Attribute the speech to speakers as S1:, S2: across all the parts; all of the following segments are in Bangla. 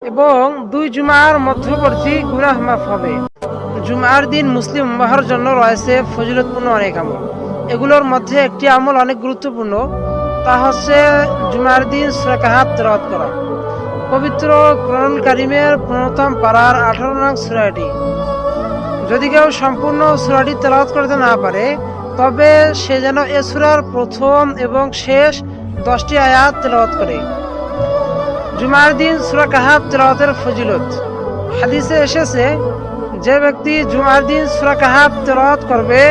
S1: এবং 2 জুমার মধ্যবর্তী গুনাহ মাফ হবে। জুমার দিন মুসলিম উম্মাহর জন্য রয়েছে ফজিলতপূর্ণ অনেক আমল। এগুলোর মধ্যে একটি আমল অনেক গুরুত্বপূর্ণ, তা হচ্ছে জুমার দিন সূরা কাহাফ তেলাওয়াত করা। পবিত্র কোরআনুল কারীমের 15ম পারার 18 নং সূরা এটি। যদি কেউ সম্পূর্ণ সূরাটি তেলাওয়াত করতে না পারে, তবে সে যেন এ সূরার প্রথম এবং শেষ 10টি আয়াত তেলাওয়াত করে। জুমার দিন সূরা কাহাফ তেলাওয়াতের ফজিলত। হাদিসে এসেছে, যে ব্যক্তি জুমার দিন সূরা কাহাফ তেলাওয়াত করবে,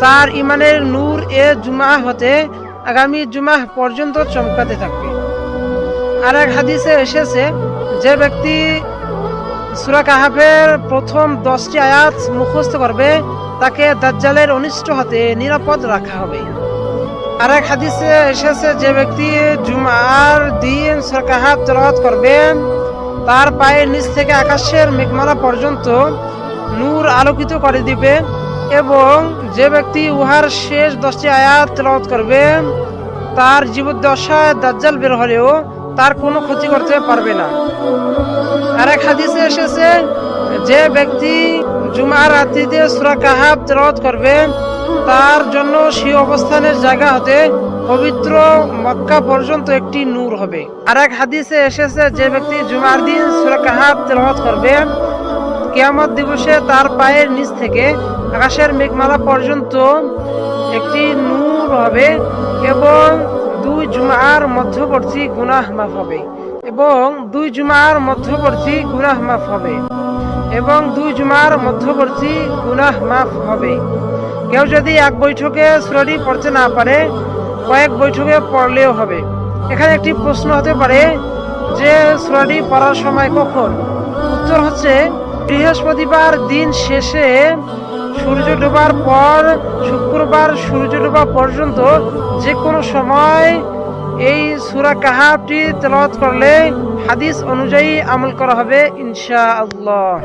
S1: তার ঈমানের নূর এ জুমা হতে আগামী জুমা পর্যন্ত চমকাতে থাকবে। আর এক হাদিসে এসেছে, যে ব্যক্তি সূরা কাহাফের প্রথম 10টি আয়াত মুখস্থ করবে, তাকে দাজ্জালের অনিষ্ট হতে নিরাপদ রাখা হবে। আর এক হাদিসে এসেছে, যে ব্যক্তি জুমার দিন সূরা কাহাফ তেলাওয়াত করবেন, তার পায়ের নিচ থেকে আকাশের মেঘমালা পর্যন্ত নূর আলোকিত করে দিবে, এবং যে ব্যক্তি উহার শেষ 10টি আয়াত তেলাওয়াত করবে, তার জীবদ্দশায় দাজ্জাল বের হলেও তার কোনো ক্ষতি করতে পারবে না। আর এক হাদিসে এসেছে, যে ব্যক্তি জুমার রাত্রিতে সূরা কাহাফ তেলাওয়াত করবে, তার জন্য সেই অবস্থানের জায়গা হতে পবিত্র মক্কা পর্যন্ত একটি নূর হবে। আর এক হাদিসে এসেছে, যে ব্যক্তি জুমার দিন সূরা কাহাফ তেলাওয়াত করবে, কিয়ামত দিবসে তার পায়ের নিচ থেকে আকাশের মেঘমালা পর্যন্ত একটি নূর হবে, এবং 2 জুমার মধ্যবর্তী গুনাহ মাফ হবে, এবং 2 জুমার মধ্যবর্তী গুনাহ মাফ হবে, এবং 2 জুমার মধ্যবর্তী গুনাহ মাফ হবে। কেউ যদি এক বৈঠকে সূরাটি পড়তে না পারে, কয়েক বৈঠকে পড়লেও হবে। এখানে একটি প্রশ্ন হতে পারে যে সূরাটি পড়ার সময় কখন? উত্তর হচ্ছে, বৃহস্পতিবার দিন শেষে সূর্য ডোবার পর শুক্রবার সূর্য ডোবা পর্যন্ত যে কোনো সময় এই সূরা কাহাফটি তেলাওয়াত করলে হাদিস অনুযায়ী আমল করা হবে ইনশাআল্লাহ।